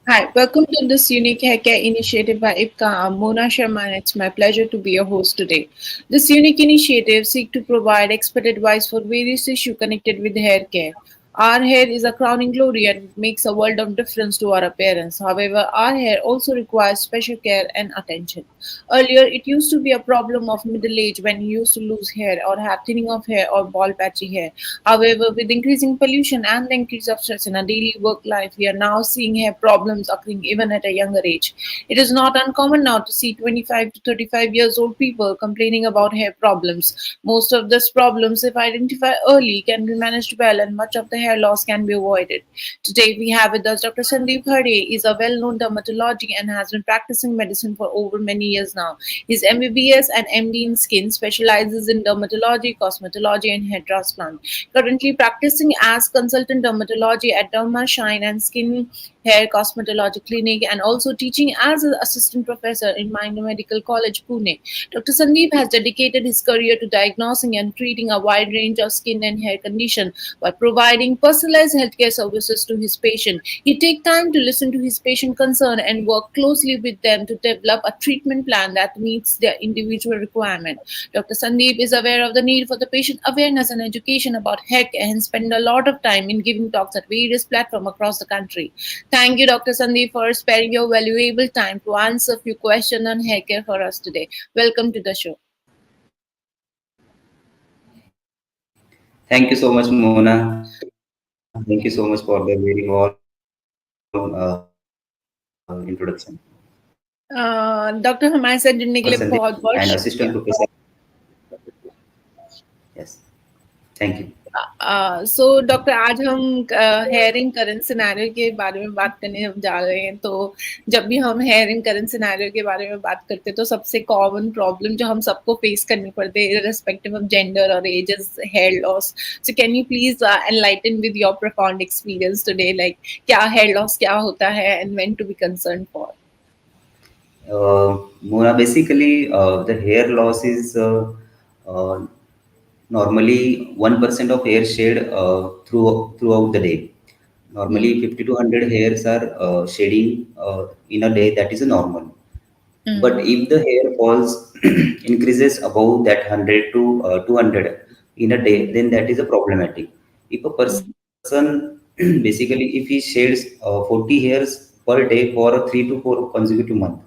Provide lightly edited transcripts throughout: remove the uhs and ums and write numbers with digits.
Hi, welcome to this unique hair care initiative by IPCA. I'm Mona Sharma and it's my pleasure to be your host today. This unique initiative seeks to provide expert advice for various issues connected with hair care. Our hair is a crowning glory and it makes a world of difference to our appearance. However, our hair also requires special care and attention. Earlier, it used to be a problem of middle age when you used to lose hair or have thinning of hair or bald patchy hair. However, with increasing pollution and the increase of stress in our daily work life, we are now seeing hair problems occurring even at a younger age. It is not uncommon now to see 25 to 35 years old people complaining about hair problems. Most of these problems, if identified early, can be managed well and much of the hair loss can be avoided. Today we have with us Dr. Sandeep Hade. Is a well-known dermatologist and has been practicing medicine for over many years now. His MBBS and MD in skin, specializes in dermatology, cosmetology, and hair transplant. Currently practicing as consultant dermatology at Derma Shine and Skin Hair Cosmetology Clinic, and also teaching as an assistant professor in Minor Medical College, Pune. Dr. Sandeep has dedicated his career to diagnosing and treating a wide range of skin and hair conditions by providing personalized healthcare services to his patient. He takes time to listen to his patient concern and work closely with them to develop a treatment plan that meets their individual requirement. Dr. Sandeep is aware of the need for the patient awareness and education about hair care and spend a lot of time in giving talks at various platforms across the country. Thank you, Dr. Sandeep, for sparing your valuable time to answer a few questions on hair care for us today. Welcome to the show. Thank you so much, Mona. Thank you so much for the very warm introduction. Doctor हमारे साथ जुड़ने के लिए Sandeep बहुत बहुत and शुक्रिया। assistant professor. Yes, thank you. So doctor आज हम हेयर इन करंट सिनेरियो के बारे में बात करने जा रहे हैं। तो जब भी हम हेयर इन करंट सिनेरियो के बारे में बात करते हैं तो सबसे कॉमन प्रॉब्लम जो हम सबको फेस करनी पड़ती है irrespective of gender or age is hair loss. So can you please enlighten with your profound experience today, like क्या hair loss क्या होता है and when to be concerned for? Mona, basically, the hair loss is uh, normally 1% of hair shed throughout the day. Normally, Hmm. 50 to 100 hairs are shedding in a day. That is a normal. But Hmm. if the hair falls increases above that 100 to 200 in a day, then that is a problematic. If a Hmm. person basically if he sheds 40 hairs per day for 3 to 4 consecutive months,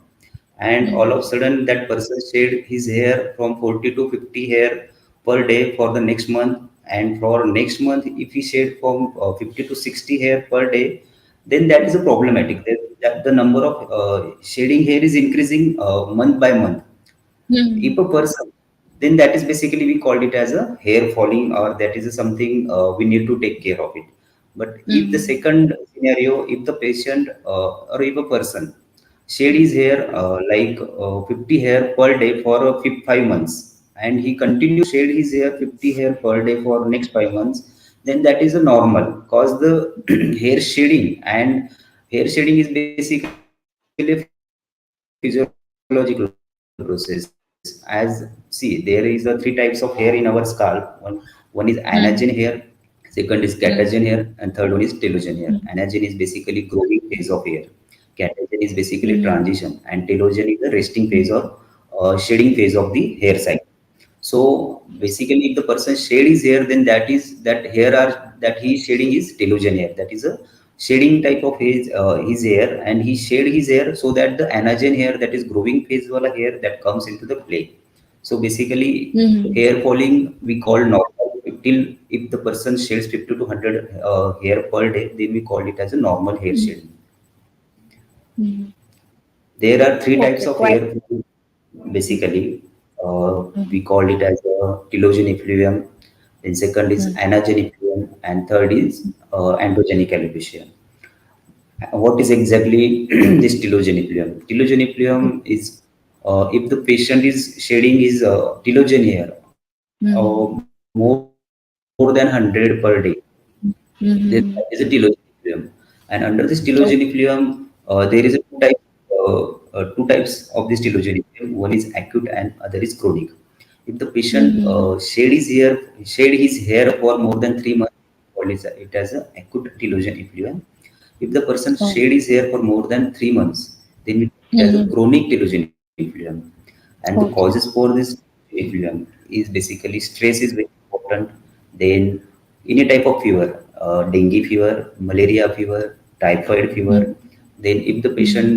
and all Hmm. of a sudden that person shed his hair from 40 to 50 hair per day for the next month, and for next month if he shed from 50 to 60 hair per day, then that is a problematic. That the number of shedding hair is increasing month by month. Hmm. If a person, then that is basically we called it as a hair falling, or that is something we need to take care of it. But if the Hmm. second scenario, if the patient or if a person shed his hair like 50 hair per day for 5 months, and he continues shed his hair 50 hair per day for next 5 months, then that is a normal, cause the hair shedding, and hair shedding is basically a physiological process. As see, there is a three types of hair in our scalp. One is anagen hair, second is catagen hair, Hmm. and third one is telogen hair. Anagen is basically growing phase of hair. Catagen is basically transition, and telogen is the resting phase or shedding phase of the hair cycle. So basically, if the person shed his hair, then that hair are that he is shedding is telogen hair. That is a shedding type of his hair, and he shed his hair so that the anagen hair, that is growing phase wala hair, that comes into the play. So basically, Hmm. hair falling we call normal till if the person sheds 50 to 100 hair per day, then we call it as a normal hair shedding. Hmm. There are three types Okay, of quite. hair fall, basically. We call it as a telogen effluvium, then second is Hmm. anagen effluvium, and third is androgenic alopecia. What is exactly this telogen effluvium? Telogen effluvium is if the patient is shedding his telogen hair Hmm. more than 100 per day, then that is a telogen Hmm. effluvium. And under this telogen effluvium, there is a two types of this telogen effluvium. One is acute and other is chronic. If the patient Hmm. shed his hair for more than 3 months call it as a acute telogen effluent. If the person Oh. shed his hair for more than 3 months, then we call it as a Mm-hmm. chronic telogen effluent. And the causes Okay. for this effluent is basically stress is very important. Then any type of fever, dengue fever, malaria fever, typhoid fever. Then if the patient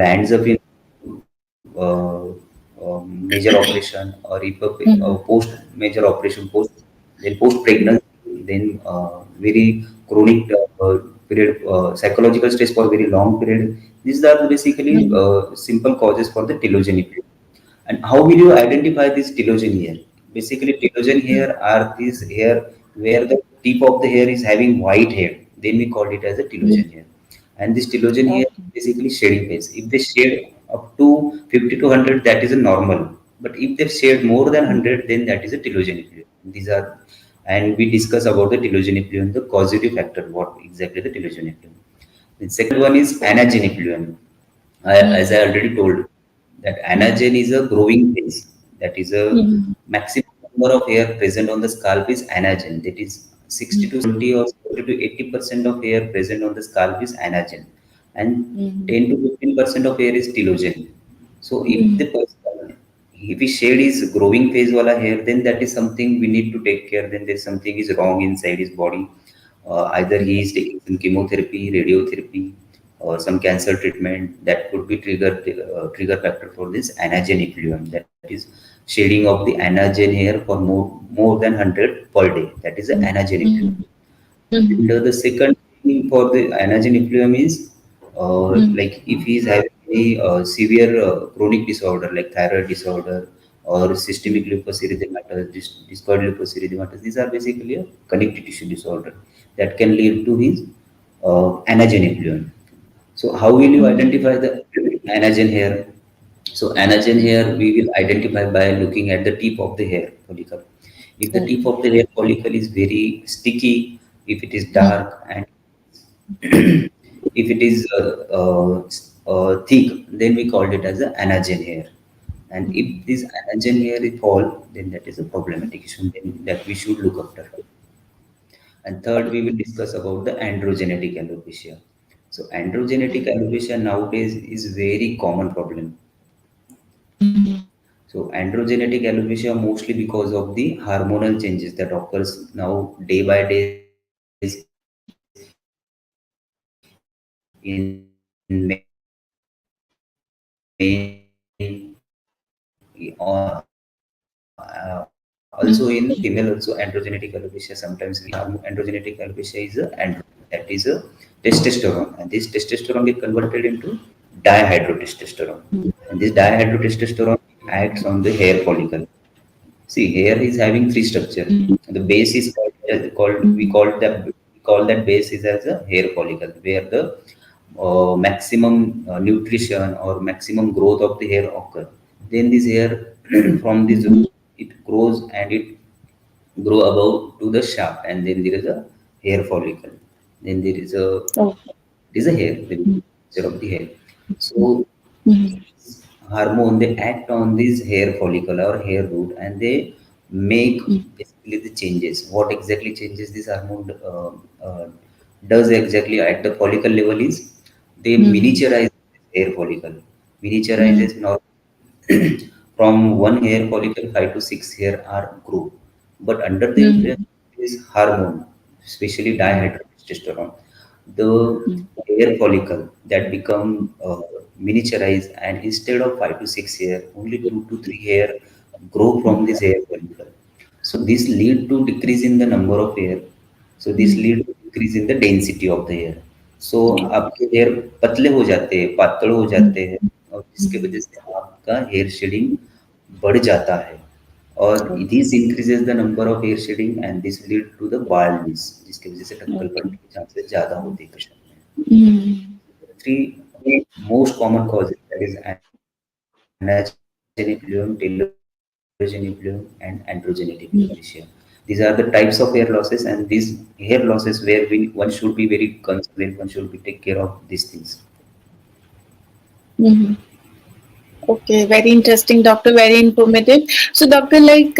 lands up in major operation, or if Mm-hmm. post major operation, post pregnancy, then very chronic period, psychological stress for very long period. These are basically Mm-hmm. simple causes for the telogen effluent. And how will you identify this telogen hair? Basically, telogen hair are these hair where the tip of the hair is having white hair. Then we call it as a telogen hair. And this telogen hair Okay. is basically shading phase. If they shade up to 50 to 100, that is a normal. But if they shade more than 100, then that is a telogen effluent. These are, and we discuss about the telogen effluent, the causative factor, what exactly the telogen effluent. The second one is anagen effluent. As I already told, that anagen is a growing phase. That is a Mm-hmm. maximum number of hair present on the scalp is anagen. That is 60 to 70 or 70 to 80% of hair present on the scalp is anagen, and Mm-hmm. 10 to 15% of hair is telogen. So if the person, if his shade is growing phase wala hair, then that is something we need to take care. Then there's something is wrong inside his body. Either he is taking some chemotherapy, radiotherapy, or some cancer treatment that could be trigger factor for this anagen effluent. That is shading of the anagen hair for more than 100 per day. That is the anagen effluent. And the second thing for the anagen effluent is like if he is having any severe chronic disorder like thyroid disorder or systemic lupus erythematosus, discoid lupus erythematosus. These are basically a connective tissue disorder that can lead to his anagen effluent. So how will you identify the anagen hair? So anagen hair we will identify by looking at the tip of the hair follicle. If the tip of the hair follicle is very sticky, if it is dark, and if it is thick, then we call it as an anagen hair. And if this anagen hair is fall, then that is a problematic issue that we should look after. And third, we will discuss about the androgenetic alopecia. So androgenetic alopecia nowadays is very common problem. So androgenetic alopecia mostly because of the hormonal changes that occurs now day by days in male also in female also androgenetic alopecia sometimes we have androgenetic alopecia is a that is a testosterone, and this testosterone get converted into dihydrotestosterone, and this dihydrotestosterone acts on the hair follicle. See, hair is having three structure. The base is we call that base is as a hair follicle where the maximum nutrition or maximum growth of the hair occur. Then this hair from this root it grows and it grow above to the shaft, and then there is a hair follicle. Then there is a hair, the picture of the hair. So hormone they act on this hair follicle or hair root, and they make basically the changes. What exactly changes this hormone does exactly at the follicle level is they miniaturize hair follicle. Miniaturizes now from one hair follicle, 5 to 6 hair are grow, but under the influence of this hormone, especially dihydrotestosterone, the hair follicle that become miniaturized, and instead of 5 to 6 hair, only 2 to 3 hair grow from this hair follicle. So this lead to decrease in the number of hair. So this lead to decrease in the density of the hair. So आपके hair पतले हो जाते हैं, पातल हो जाते हैं, और जिसके वजह से आपका हेयर शेडिंग बढ़ जाता है, और this increases the number of hair shedding and this lead to the baldness, जिसकी वजह से टक्कल पड़ने के चांसेस ज़्यादा होते हैं पेशेंट में. Three most common causes, that is anagen effluent, telogen effluent, and androgenetic alopecia. These are the types of hair losses, and these hair losses where one should be very concerned, one should be take care of these things. Okay, very interesting doctor, very informative. So doctor, like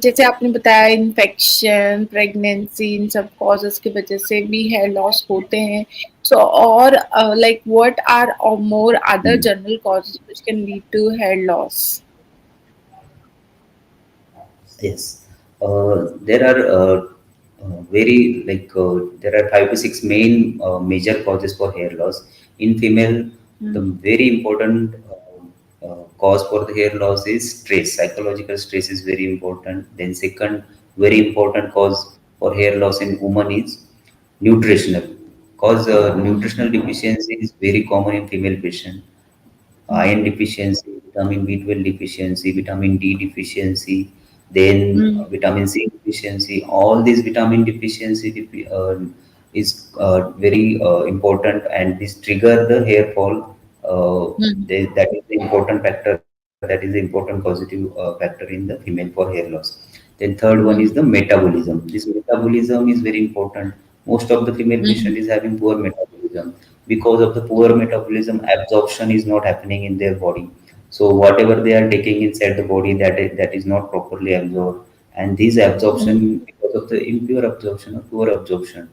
जैसे आपने बताया infection, pregnancy, इन सब causes की वजह से भी hair loss होते हैं। सो और like what are more other Hmm. General causes which can lead to hair loss? Yes, there are very like there are 5 to 6 main major causes for hair loss. In female, the very important cause for the hair loss is stress. Psychological stress is very important. Then second, very important cause for hair loss in woman is nutritional. Cause nutritional deficiency is very common in female patient. Iron deficiency, vitamin B12 deficiency, vitamin D deficiency, then vitamin C deficiency. All these vitamin deficiency is very important, and this trigger the hair fall. That is the important factor. That is the important causative factor in the female for hair loss. Then third one is the metabolism. This metabolism is very important. Most of the female patient is having poor metabolism. Because of the poor metabolism, absorption is not happening in their body. So whatever they are taking inside the body, that is not properly absorbed. And this absorption, because of the impure absorption or poor absorption,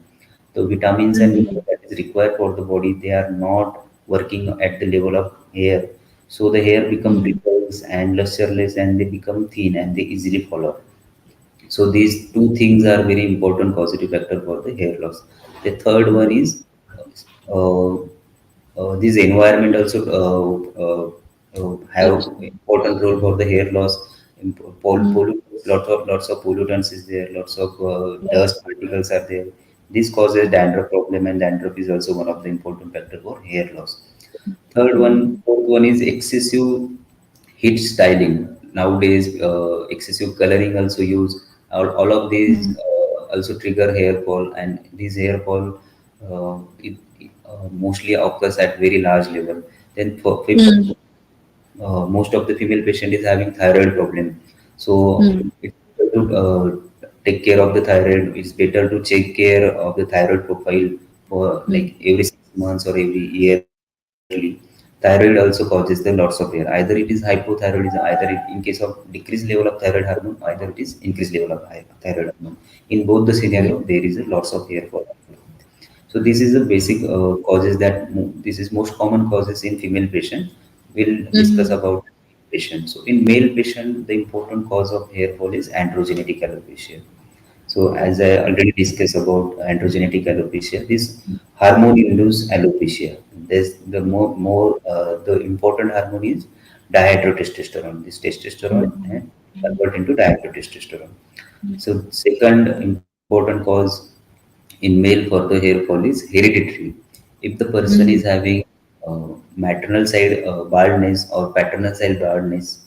the vitamins and minerals that is required for the body, they are not working at the level of hair. So the hair become wrinkles and lusterless, and they become thin and they easily fall off. So these two things are very important causative factor for the hair loss. The third one is uh, this environment also have important role for the hair loss. Lots of pollutants is there, lots of dust particles are there. This causes dandruff problem, and dandruff is also one of the important factor for hair loss. Fourth one is excessive heat styling. Nowadays, excessive coloring also use. All of these also trigger hair fall, and this hair fall it mostly occurs at very large level. Then for fifth, most of the female patient is having thyroid problem. So it's better to take care of the thyroid. It's better to check care of the thyroid profile for like every 6 months or every yearly. Thyroid also causes the lots of hair. Either it is hypothyroidism, either in case of decreased level of thyroid hormone, either it is increased level of thyroid hormone. In both the scenario, there is a lots of hair fall. So this is the basic causes this is most common causes in female patient. We'll discuss about patient. So in male patient, the important cause of hair fall is androgenetic alopecia. So as I already discussed about androgenetic alopecia, this hormone-induced alopecia. There's the important hormone is dihydrotestosterone. This testosterone and convert into dihydrotestosterone. So second important cause in male for the hair fall is hereditary. If the person is having maternal side baldness or paternal side baldness,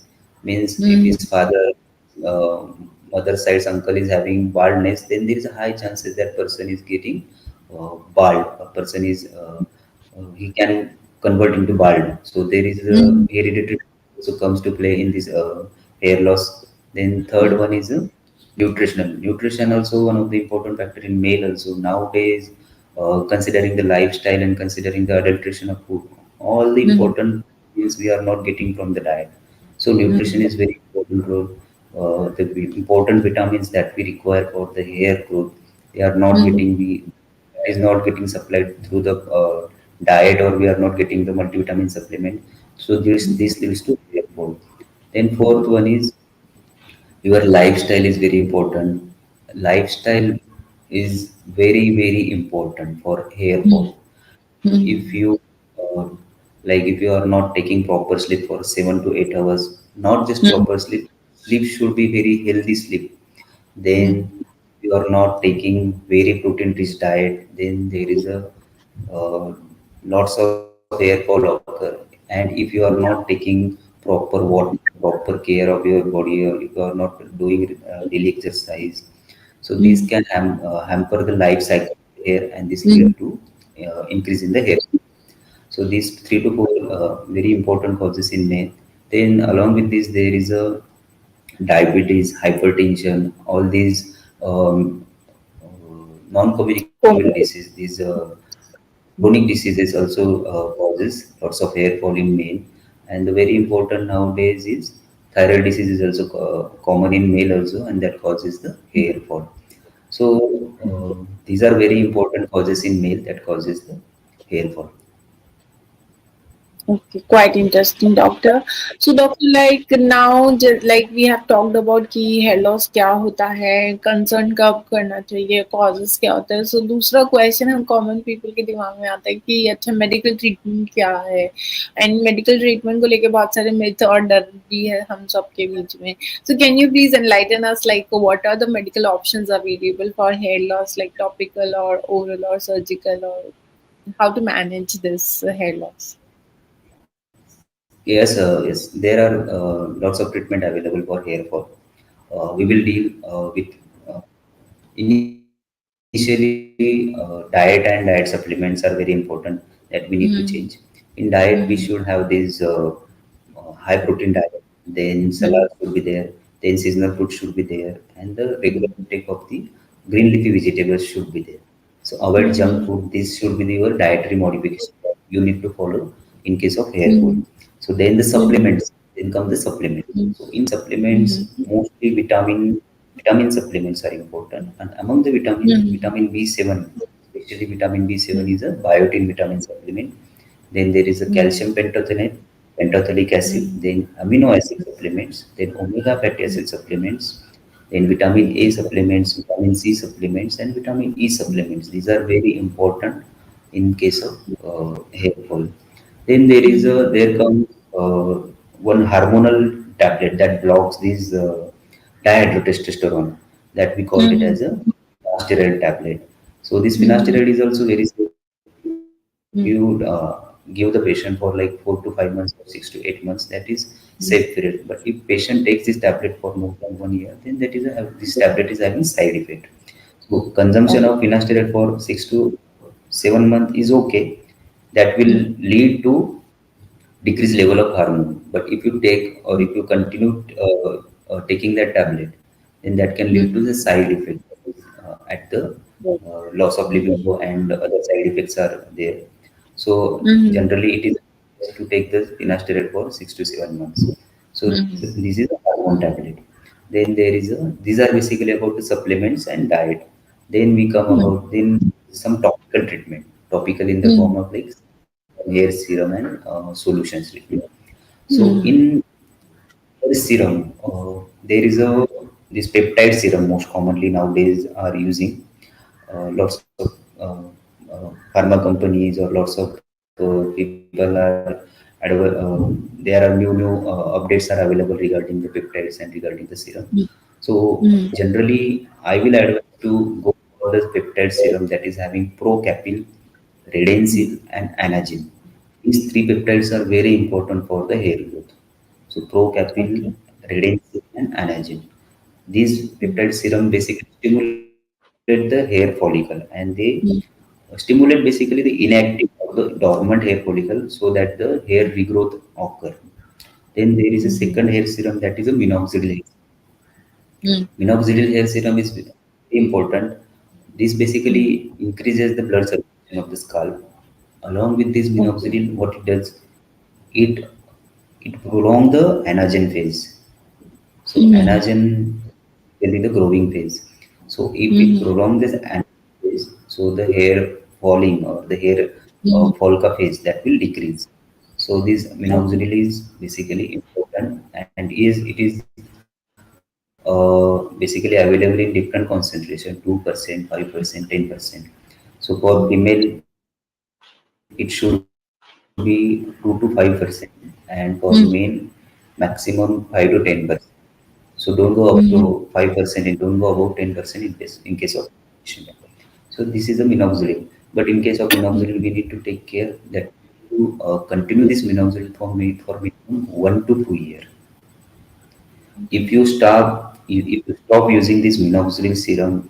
means if his father, uh, mother side's uncle is having baldness, then there is a high chances that person is getting bald. A person is he can convert into bald. So there is a hereditary also comes to play in this hair loss. Then third one is nutritional. Nutrition also one of the important factor in male also. Nowadays, considering the lifestyle and considering the adulteration of food, all the important things we are not getting from the diet. So nutrition is very important role. Important vitamins that we require for the hair growth, they are not getting the is not getting supplied through the diet, or we are not getting the multivitamin supplement. So this leads to hair fall. Then fourth one is your lifestyle is very important. Lifestyle is very important for hair fall. If you if you are not taking proper sleep for 7 to 8 hours, not just proper sleep, sleep should be very healthy sleep. Then you are not taking very protein rich diet, then there is a uh, lots of hair fall occur. And if you are not taking proper proper care of your body, or if you are not doing daily exercise, so these can hamper the life cycle of the hair, and this lead to increase in the hair. So these 3 to 4 very important causes in men. Then along with this, there is a diabetes, hypertension, all these non-communicable disease, these chronic diseases also causes lots of hair fall in men. And the very important nowadays is thyroid disease is also common in male also, and that causes the hair fall. So these are very important causes in male that causes the hair fall. Okay, quite interesting, doctor. So, doctor, like now, just like we have talked about कि hair loss क्या होता है, concern कब करना चाहिए, causes क्या होता है. So, दूसरा question हम common people के दिमाग में आता है कि अच्छा medical treatment क्या है, and medical treatment को लेके बहुत सारे myth और डर भी है हम सबके बीच में. So, can you please enlighten us like what are the medical options available for hair loss, like topical or oral or surgical, or how to manage this hair loss? Yes, there are lots of treatment available for hair fall. We will deal with uh, initially diet and diet supplements are very important that we need to change. Mm-hmm. In diet, we should have this high protein diet. Then salad should be there. Then seasonal fruit should be there, and the regular intake of the green leafy vegetables should be there. So avoid junk Mhm. food. This should be your dietary modification that you need to follow in case of hair fall. Mhm. So then the Mhm. supplements. Then come the supplements. Mhm. So in supplements, Mhm. mostly vitamin supplements are important. And among the Mhm. vitamin B7, especially vitamin B7 is a biotin vitamin supplement. Then there is a Mhm. calcium pentothenate, pentothelic acid, Mhm. then amino acid supplements, then omega fatty acid supplements, then vitamin A supplements, vitamin C supplements, and vitamin E supplements. These are very important in case of hair fall. Then there comes one hormonal tablet that blocks these dihydrotestosterone that we called it as Mhm. a finasteride tablet. So this Mhm. finasteride is also very safe. If you give the patient for like 4 to 5 months or 6 to 8 months, that is safe period. But if patient takes this tablet for more than 1 year, then this tablet is having side effect. So consumption of finasteride for 6 to 7 months is okay. That will lead to decreased level of hormone. But if you take or if you continue taking that tablet, then that can lead to Mhm. the side effect at the loss of libido and other side effects are there. So Mhm. generally, it is best to take the finasteride for 6 to 7 months. So Mhm. this is a hormone tablet. Then there is a these are basically about the supplements and diet. Then we come Mhm. about then some topical treatment, topical in the form Mhm. of like hair serum and solutions liquid. So Mhm. in the serum, there is a this peptide serum most commonly nowadays are using lots of pharma companies or lots of people are there are new updates are available regarding the peptides and regarding the serum. So Mhm. generally, I will advise to go for the peptide serum that is having procapil, redensil, and anagin. These three peptides are very important for the hair growth. So procapil, Okay. redensil, and anagin. These Mhm. peptide serum basically stimulate the hair follicle and they Mhm. stimulate basically the inactive or the dormant hair follicle so that the hair regrowth occur. Then there is a Mhm. second hair serum that is a minoxidil hair. Mhm. Minoxidil hair serum is very important. This basically increases the blood circulation of the scalp. Along with this Okay. minoxidil, what it does, it it prolongs the anagen phase. So Mhm. anagen will be the growing phase. So if it Mhm. prolongs this anagen phase, so the hair falling or the hair Mhm. follicle phase that will decrease. So this Okay. minoxidil is basically important and basically available in different concentration 2%, 5%, 10%. So for female, it should be 2 to 5%, and for male, maximum 5 to 10%. Mhm. So don't go up to 5% and don't go above 10% Mhm. in case of patient. So this is a minoxidil. But in case of minoxidil, we need to take care that to continue this minoxidil for minimum 1 to 2 years. If you stop using this minoxidil serum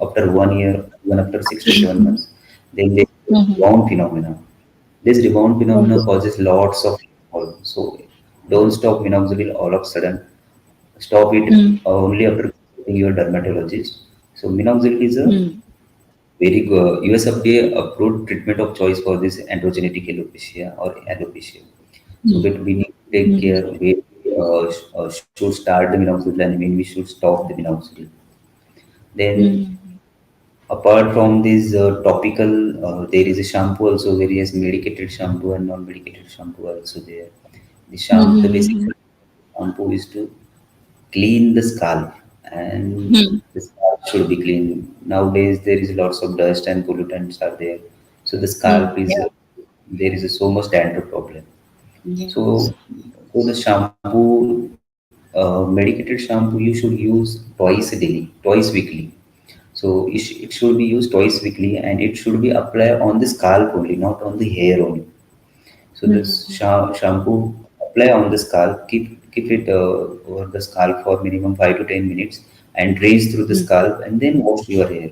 after 1 year, even after 6 to 7 months, then there is a Mhm. rebound phenomena. This rebound phenomena Okay. causes lots of fall. So don't stop minoxidil all of a sudden. Stop it Mhm. only after consulting your dermatologist. So minoxidil is a Mhm. very good USFDA approved treatment of choice for this androgenetic alopecia or alopecia. So but we need to take care where we should start the minoxidil and when we should stop the minoxidil. Then apart from this topical, there is a shampoo also, various medicated shampoo and non-medicated shampoo also there. The basic shampoo is to clean the scalp, and the scalp should be clean. Nowadays there is lots of dust and pollutants are there, so the scalp is Yeah. there is so much dandruff problem. Yes. So, so the shampoo, medicated shampoo you should use twice daily, twice weekly. So it should be used twice weekly and it should be applied on the scalp only, not on the hair only. So this shampoo apply on the scalp, keep it over the scalp for minimum 5 to 10 minutes, and rinse through the scalp, and then wash your hair.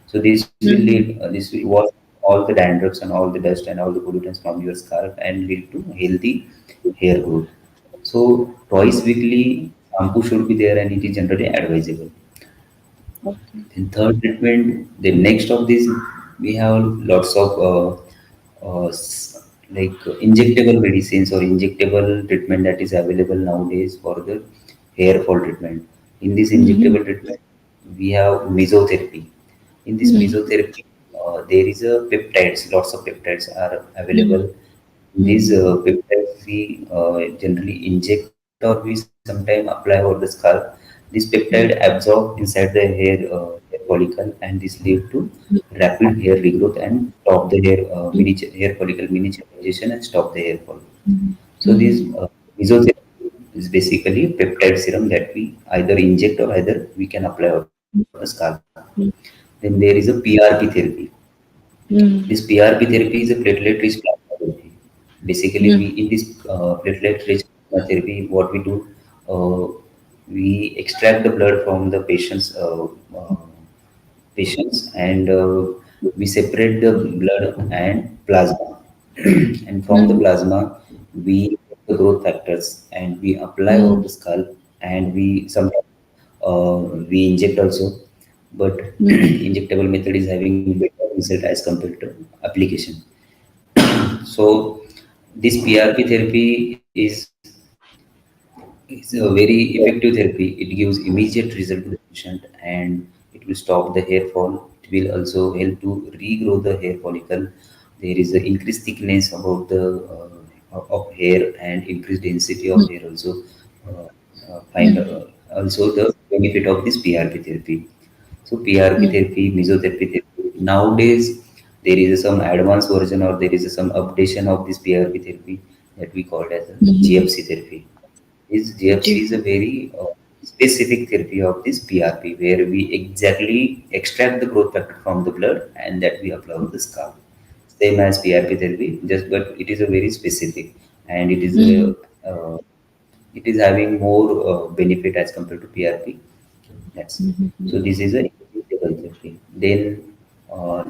So this will wash all the dandruffs and all the dust and all the pollutants from your scalp and lead to healthy hair growth. So twice weekly shampoo should be there and it is generally advisable. Okay. Then third treatment, the next of this, we have lots of injectable medicines or injectable treatment that is available nowadays for the hair fall treatment. In this injectable treatment, we have mesotherapy. In this mesotherapy, there is a peptides, lots of peptides are available. These peptides we generally inject or we sometimes apply over the scalp. This peptide absorb inside the hair follicle, and this lead to rapid hair regrowth and stop the hair follicle miniaturization and stop the hair fall. So this mesotherapy is basically a peptide serum that we either inject or either we can apply over the scalp. Then there is a PRP therapy. This PRP therapy is a platelet-rich plasma therapy. Basically, we in this platelet-rich plasma therapy, what we do, we extract the blood from the patients, and we separate the blood and plasma. And from the plasma, we take the growth factors and we apply over the scalp, and we sometimes we inject also, but injectable method is having better result as compared to application. So this PRP therapy is a very effective therapy. It gives immediate result to the patient and it will stop the hair fall. It will also help to regrow the hair follicle. There is an increased thickness about the of hair and increased density of hair also. Find also the benefit of this PRP therapy. So PRP therapy, mesotherapy therapy. Nowadays, there is some advanced version or there is some updation of this PRP therapy that we call as a GFC therapy. This GFC is a very specific therapy of this PRP, where we exactly extract the growth factor from the blood and that we apply on the scalp. Same as PRP therapy, just but it is a very specific and it is having more benefit as compared to PRP. That's so this is a injectable therapy. Then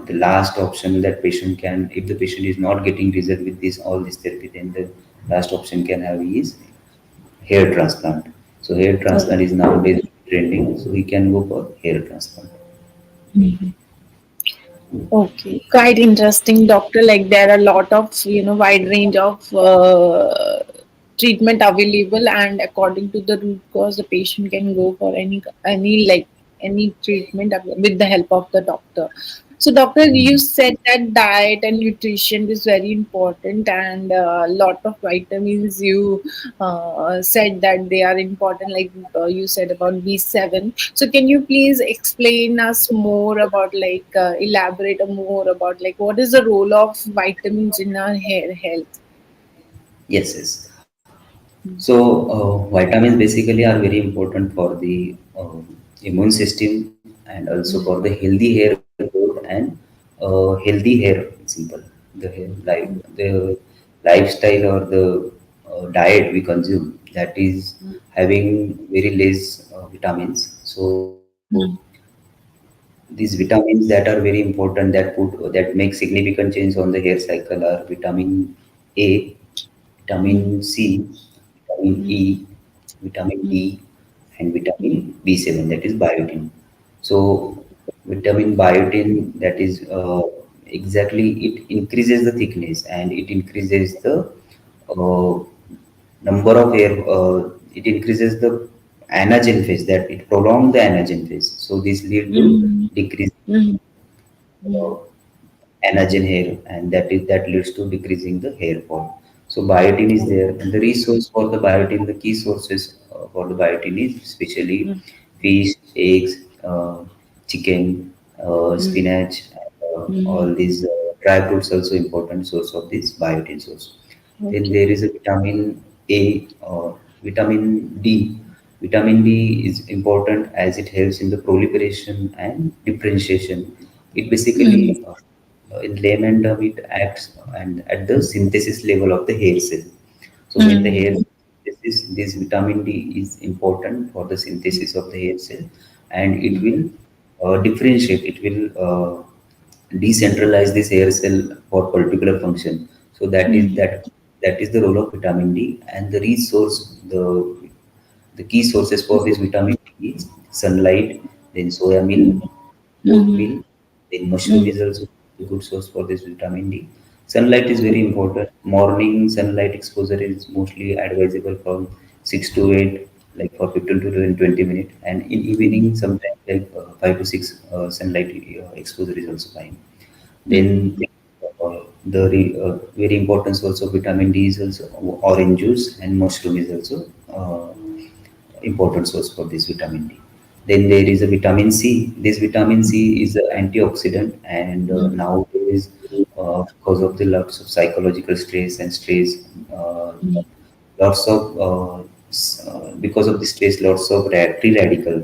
the last option that patient can, if the patient is not getting result with this all this therapy, then the last option can have is hair transplant. So hair transplant is nowadays trending, so we can go for hair transplant. Okay, quite interesting, doctor. Like there are a lot of wide range of treatment available, and according to the root cause, the patient can go for any treatment with the help of the doctor. So, doctor, you said that diet and nutrition is very important, and a lot of vitamins. You said that they are important, like you said about B7. So, can you please explain us more about, elaborate more about, what is the role of vitamins in our hair health? Yes, yes. So vitamins basically are very important for the immune system and also for the healthy hair growth and healthy hair. Simple. The hair, the lifestyle or the diet we consume that is having very less vitamins. So these vitamins that are very important that make significant change on the hair cycle are vitamin A, vitamin C, vitamin E, vitamin D, and vitamin B7, that is biotin. So vitamin biotin, that is exactly, it increases the thickness and it increases the uh, number of hair, it increases the anagen phase, that it prolongs the anagen phase. So this lead to Mm, decrease mm, uh, mm, anagen hair, and that leads to decreasing the hair fall. So biotin is there, and the resource for the biotin, the key sources for the biotin is especially mm, fish, eggs, chicken, mm, spinach, all mm. these dry fruits also important source of this biotin source. Then Okay. there is a vitamin A, vitamin D. Vitamin D is important as it helps in the proliferation and differentiation. It basically, Mm, in layman term, it acts and at the synthesis level of the hair cell. So when the hair mm, synthesis, this vitamin D is important for the synthesis of the hair cell, and it will differentiate. It will decentralize this hair cell for particular function. So mm, that is the role of vitamin D, and the resource, the key sources for this vitamin D is sunlight, then soya milk, mm, oat mm, meal, then mushroom mm, is also a good source for this vitamin D. Sunlight is very important. Morning sunlight exposure is mostly advisable from 6 to 8, like for 15 to 20 minutes, and in evening sometimes like 5 to 6 sunlight exposure is also fine. Then very important source of vitamin D is also orange juice, and mushroom is also important source for this vitamin D. Then there is a vitamin C. This vitamin C is an antioxidant, and nowadays, because of the lots of psychological stress and stress, uh, lots of because of the stress, lots of free radical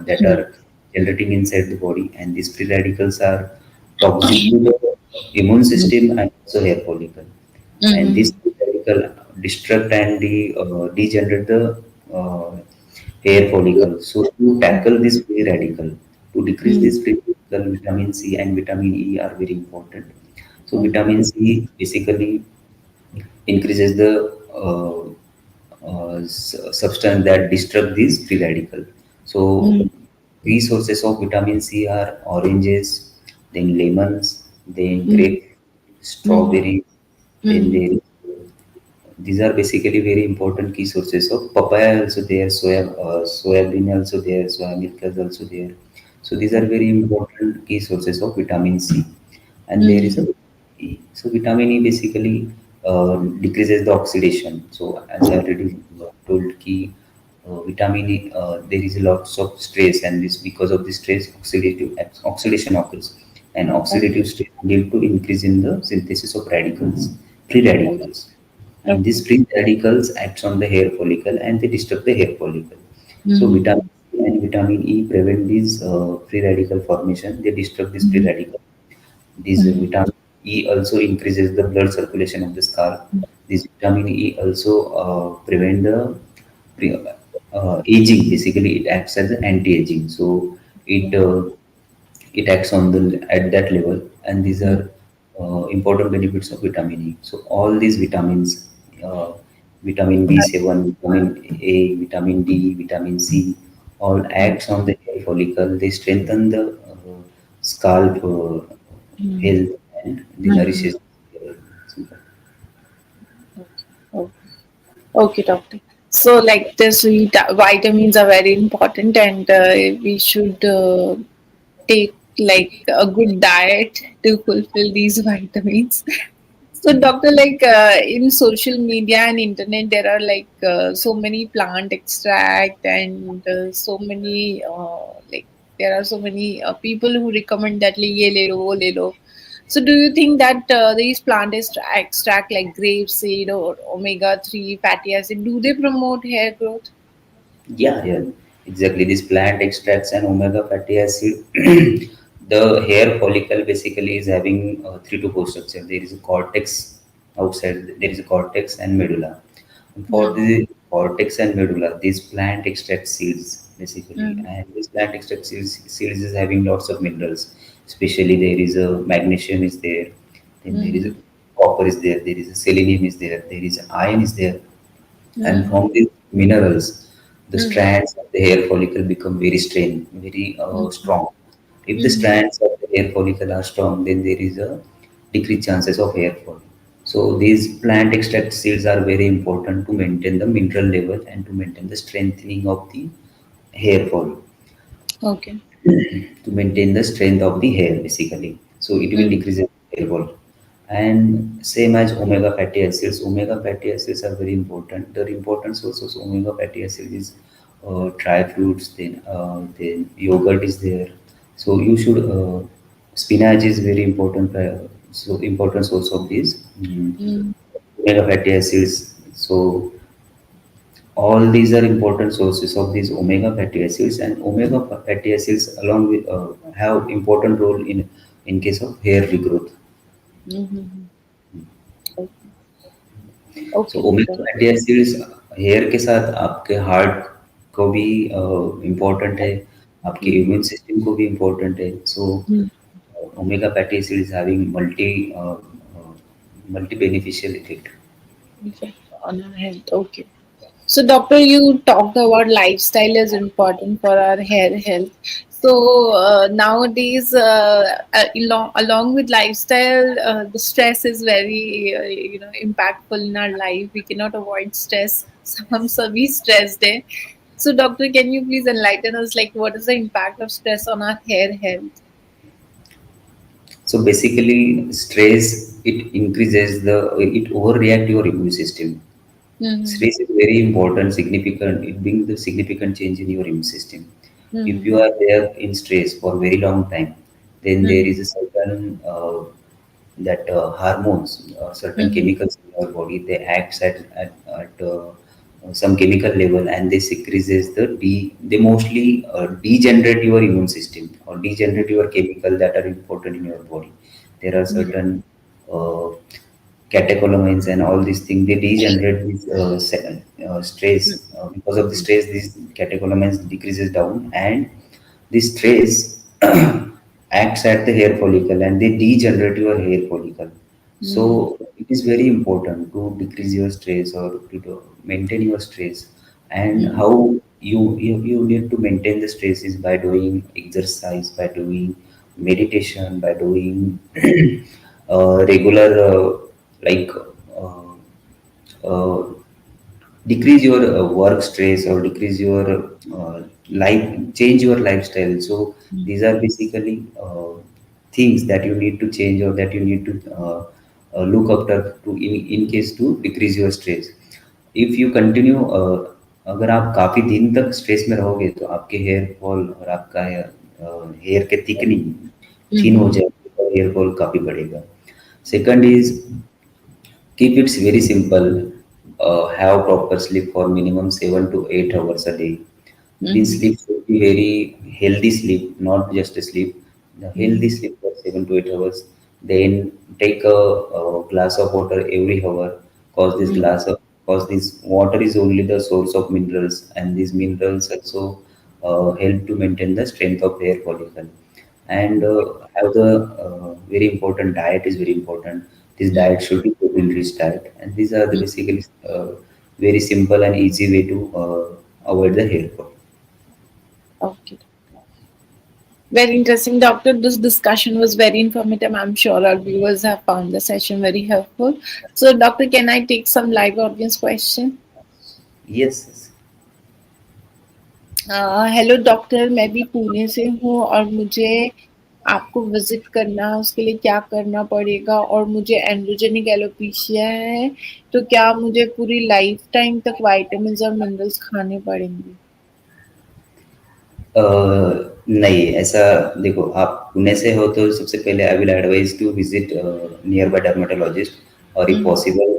that are generating inside the body, and these free radicals are toxic to the immune system and also hair follicle. And this mm, free radical destruct and degenerate the uh, hair follicle. So to tackle this free radical, to decrease mm. this free radical, vitamin C and vitamin E are very important. So Okay. vitamin C basically increases the substance that destruct these free radical. So Mm, resources of vitamin C are oranges, then lemons, then mm, grape, mm, strawberries, then mm. there is, these are basically very important key sources of papaya also there, soybean also there, soya milk is also there. So these are very important key sources of vitamin C. And there is a Mm, vitamin E. So vitamin E basically decreases the oxidation. So as I already told, key vitamin E, there is lots of stress, and this because of the stress, oxidation occurs, and okay. oxidative stress lead to increase in the synthesis of radicals, free Okay. radicals, and Okay. these free radicals acts on the hair follicle and they disturb the hair follicle. So Mm, vitamin C and vitamin E prevent these free radical formation. They disturb this free mm, radical. This mm, vitamin E also increases the blood circulation of the scalp. This vitamin E also prevent the aging. Basically, it acts as an anti-aging. So it it acts on the at that level, and these mm, are important benefits of vitamin E. So all these vitamins, uh, vitamin B7, vitamin A, vitamin D, vitamin C, all acts on the hair follicle. They strengthen the scalp mm, health, and the mm. nourishes the hair. Simple. Okay. Okay, doctor. So, like this, vitamins are very important, and we should take like a good diet to fulfill these vitamins. So, doctor, like in social media and internet, there are like so many plant extract and so many like there are so many people who recommend that like, ye le lo, wo le lo. So, do you think that these plant extract like grapeseed or omega-3 fatty acid, do they promote hair growth? Yeah, yeah, exactly. This plant extracts and omega fatty acid. The hair follicle basically is having three to four structure. There is a cortex outside. There is a cortex and medulla. And for Mm, the cortex and medulla, these plant extract seeds basically, mm, and this plant extract seeds is having lots of minerals. Especially there is a magnesium is there. Then there is a mm, copper is there. There is a selenium is there. There is iron is there, and mm, from these minerals the mm, strands of the hair follicle become very mm, strong. If the mm, strands of the hair follicle are strong, then there is a decreased chances of hair fall. So So these plant extract seeds are very important to maintain the mineral level and to maintain the strengthening of the hair fall, Okay. to maintain the strength of the hair basically. So it will Mm. decrease the hair fall. And same as omega fatty acids. Omega fatty acids are very important. The important sources of omega fatty acids is dry fruits, then yogurt is there. So you should spinach is very important. So important source of these Mm. omega fatty acids. So all these are important sources of these omega fatty acids, and omega fatty acids along with have important role in case of hair regrowth. Mm-hmm. Okay. So Okay, omega doctor. Fatty acids hair के साथ आपके heart को भी important है, आपके Mm. Immune system को भी important है. सो Mm. Omega fatty acid is having multi beneficial effect. Effect on our health. Okay. So, doctor, you talked about lifestyle is important for our hair health. So nowadays, along with lifestyle, the stress is very impactful in our life. We cannot avoid stress. So we stressed there. So, doctor, can you please enlighten us? Like, what is the impact of stress on our hair health? So basically, stress it increases the it overreact your immune system. Mm-hmm. Stress is very important, significant. It brings the significant change in your immune system. If you Mm-hmm. are there in stress for very long time, then there is a certain that hormones, certain Mm-hmm. chemicals in your body, they act at some chemical level, and they secretes they mostly degenerate your immune system or degenerate your chemical that are important in your body. There are certain uh, catecholamines and all these things, they degenerate this stress. Because of the stress, these catecholamines decreases down, and this stress acts at the hair follicle and they degenerate your hair follicle. Mm-hmm. So it is very important to decrease your stress or to maintain your stress. And Mm-hmm. how you need to maintain the stress is by doing exercise, by doing meditation, by doing regular like uh, uh, decrease your work stress or decrease your life, change your lifestyle. So these are basically things that you need to change or that you need to look after to in case to decrease your stress. If you continue अगर आप काफी दिन तक stress में रहोगे तो आपके hair fall और आपका हेयर के थिकनिंग थिन हो Mm-hmm. जाएगी और हेयर फॉल काफी बढ़ेगा. Second is keep it very simple. Have proper sleep for minimum 7 to 8 hours a day. This Mm-hmm. sleep should be very healthy sleep, not just a sleep. The healthy sleep for 7 to 8 hours. Then take a glass of water every hour. Cause this water is only the source of minerals, and these minerals also help to maintain the strength of hair follicle. And have the very important diet is very important. This diet should be protein rich diet, and these are the basically very simple and easy way to avoid the hair fall. Okay. Very interesting, Doctor. This discussion was very informative. I'm sure our viewers have found the session very helpful. So, Doctor, can I take some live audience question? Yes, yes. Hello doctor, मैं भी पुणे से हूँ और मुझे आपको visit करना है, उसके लिए क्या करना पड़ेगा? और मुझे एंड्रोजेनिक एलोपेशिया है, तो क्या मुझे पूरी लाइफ टाइम तक विटामिन्स और मिनरल्स खाने पड़ेंगे? नहीं ऐसा. देखो आप पुणे से हो तो सबसे पहले I will advise to visit nearby dermatologist, और if hmm. Possible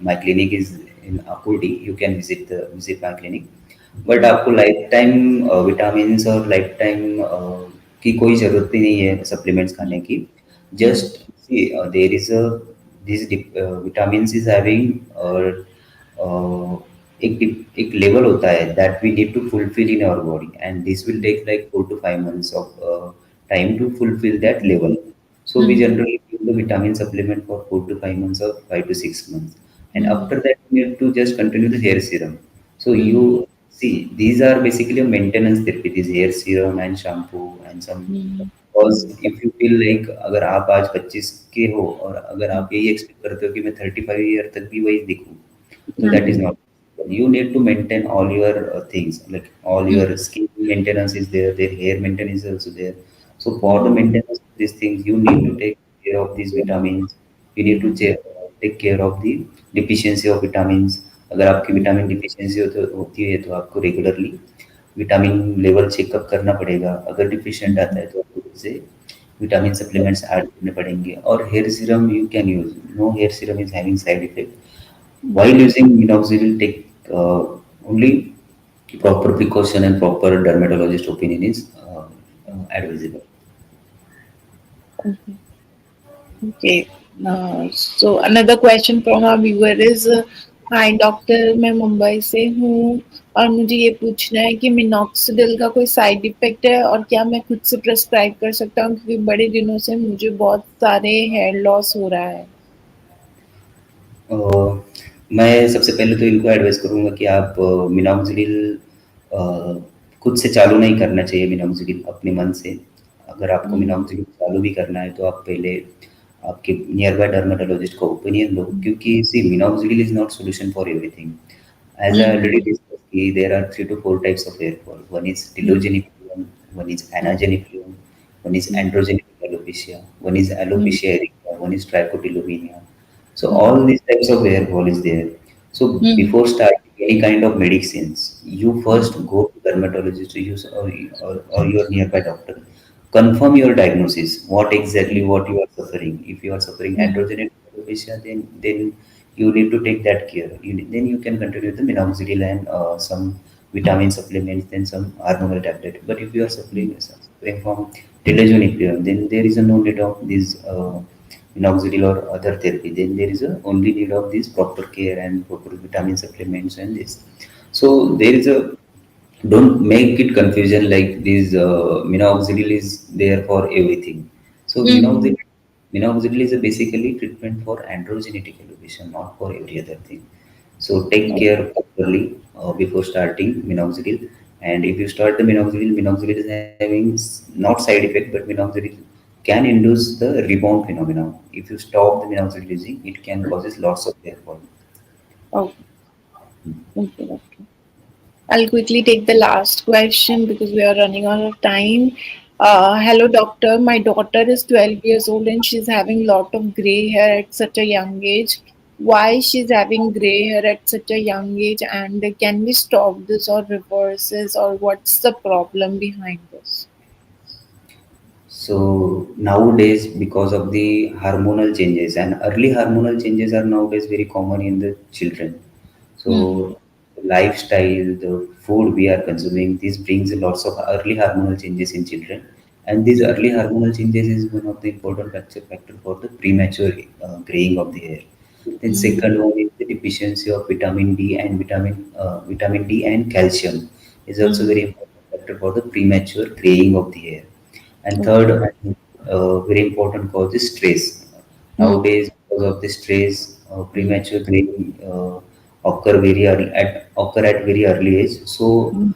my clinic is in Akurdi, you can visit my clinic. But hmm. आपको लाइफ टाइम विटामिन और लाइफ टाइम की कोई ज़रूरत ही नहीं है सप्लीमेंट्स खाने की. Hmm. Just see there is a this vitamin is having और एक लेवल होता है that we need to fulfil in our body, and this will take like 4 to 5 months of time to fulfill that level. So we hmm. generally give the vitamin supplement for 4 to 5 months or 5 to 6 months, and hmm. after that you need to just continue the hair serum. So you hmm. see these are basically a maintenance therapy, this hair serum and shampoo and some hmm. Because if you feel like अगर आप आज 25 के हो और अगर आप यही expect करते हो कि मैं 35 ईयर तक भी वही दिखूं, so that is Mhm. not. You need to maintain all your things, like all your Mhm. skin maintenance is there, their hair maintenance is also there. So for the Mhm. maintenance of these things, you need to take care of these vitamins. You need to take care of the deficiency of vitamins. अगर आपकी vitamin deficiency होती है तो आपको regularly vitamin level checkup करना पड़ेगा। अगर deficient आता है तो आपको उससे विटामिन सप्लीमेंट्स ऐड करने पड़ेंगे। और hair serum you can use, no hair serum is having side effect. While using minoxidil, take only proper precaution and proper dermatologist opinion is advisable. Okay. So another question from our viewer is, hi doctor, मैं मुंबई से हूँ और मुझे ये पूछना है कि minoxidil का कोई साइड इफेक्ट है और क्या मैं खुद से प्रेस्क्राइब कर सकता हूँ, क्योंकि बड़े दिनों से मुझे बहुत सारे हेयर लॉस हो रहा है। अ, मैं सबसे पहले तो इनको एडवाइस करूँगा कि आप मिनॉक्सिडिल खुद से चालू नहीं करना चाहिए। मिनॉक्सिडिल अपने मन से, अगर आपको मिनॉक्सिडिल चालू भी करना है तो आप पहले आपके नियर बाय डर्मेटोलॉजिस्ट को ओपिनियन लो, क्योंकि see minoxidil is not solution for everything. As I already discussed, there are 3 to 4 types of hair fall. One is telogenic plume, one is anagenic plume, one is androgenic alopecia, one is alopecia areata, one is trichotillomania. So all these types of hair fall is there. So before starting any kind of medicines, you first go to dermatologist to use or your nearby doctor. Confirm your diagnosis. What you are suffering. If you are suffering androgenic alopecia, then you need to take that care. Then you can continue with the minoxidil and some vitamin supplements, then some hormonal tablet. But if you are suffering from telogen, then there is a no need of this minoxidil or other therapy. Then there is a only need of this proper care and proper vitamin supplements and this. So there is a, don't make it confusion like this minoxidil is there for everything. So minoxidil is a basically treatment for androgenetic elevation, not for every other thing. So take care properly before starting minoxidil. And if you start the minoxidil is having not side effect, but minoxidil can induce the rebound phenomenon. If you stop the minoxidil using, it can causes lots of hair fall. Okay. Okay, okay. I'll quickly take the last question because we are running out of time. Hello, doctor. My daughter is 12 years old and she's having lot of gray hair at such a young age. Why she's having gray hair at such a young age, and can we stop this or reverse this, or what's the problem behind this? So nowadays, because of the hormonal changes, and early hormonal changes are nowadays very common in the children. So lifestyle, the food we are consuming, this brings lots of early hormonal changes in children. And these early hormonal changes is one of the important factor for the premature graying of the hair. Then second one is the deficiency of vitamin D and vitamin D and calcium is also very important factor for the premature graying of the hair. And third, very important cause is stress. Nowadays, because of the stress, premature graying occur at very early age. So,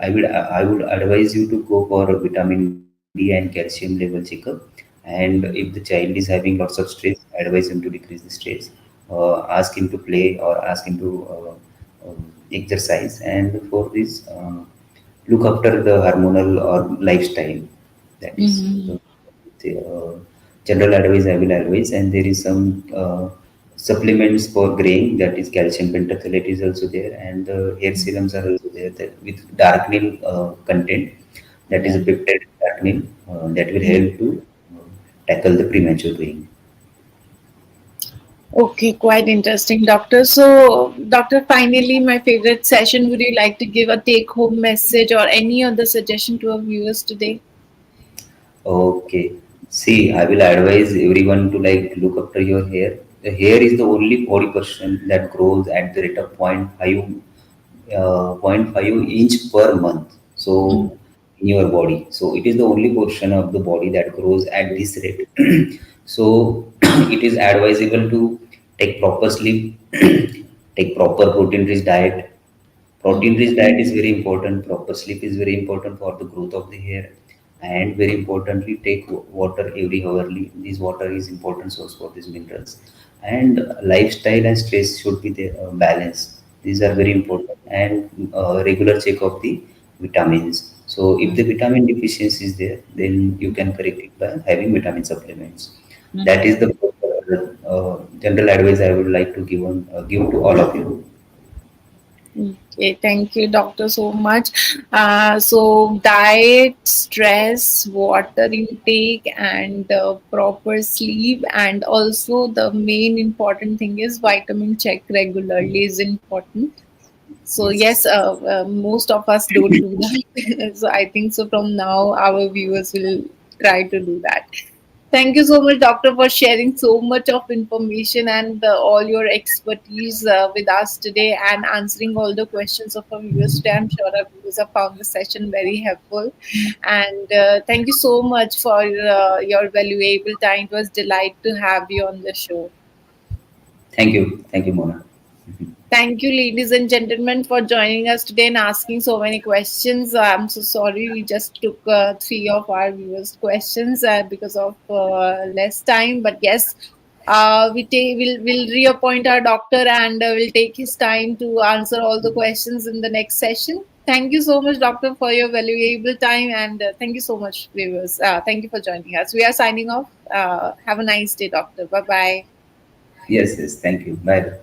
I would advise you to go for a vitamin D and calcium level checkup. And if the child is having lots of stress, advise him to decrease the stress. Ask him to play or ask him to exercise. And for this, look after the hormonal or lifestyle. That is the general advice I will advise. And there is some supplements for graying, that is calcium pentathlate is also there, and the hair serums are also there that with darkening content, that is a peptide darkening that will help to tackle the premature graying. Okay, quite interesting, doctor. So, doctor, finally, my favorite session. Would you like to give a take-home message or any other suggestion to our viewers today? Okay. See, I will advise everyone to like look after your hair. The hair is the only body portion that grows at the rate of point 0.5 inch per month. So in your body. So it is the only portion of the body that grows at this rate. So it is advisable to take proper sleep, take proper protein rich diet. Protein rich diet is very important. Proper sleep is very important for the growth of the hair. and very importantly take water every hourly. This water is important source for these minerals, and lifestyle and stress should be the balance. These are very important, and regular check of the vitamins. So if the vitamin deficiency is there, then you can correct it by having vitamin supplements. That is the general advice I would like to give to all of you. Okay, thank you, doctor, so much. So, diet, stress, water intake, and proper sleep, and also the main important thing is vitamin check regularly is important. So Yes. yes, most of us don't do that. So I think so. From now, our viewers will try to do that. Thank you so much, doctor, for sharing so much of information and all your expertise with us today and answering all the questions of our viewers today. I'm sure our viewers have found the session very helpful. And thank you so much for your valuable time. It was delight to have you on the show. Thank you, Mona. Thank you, ladies and gentlemen, for joining us today and asking so many questions. I'm so sorry we just took three of our viewers' questions because of less time. But yes, we'll reappoint our doctor and we'll take his time to answer all the questions in the next session. Thank you so much, doctor, for your valuable time, and thank you so much, viewers. Thank you for joining us. We are signing off. Have a nice day, doctor. Bye bye. Yes, yes, thank you. Bye.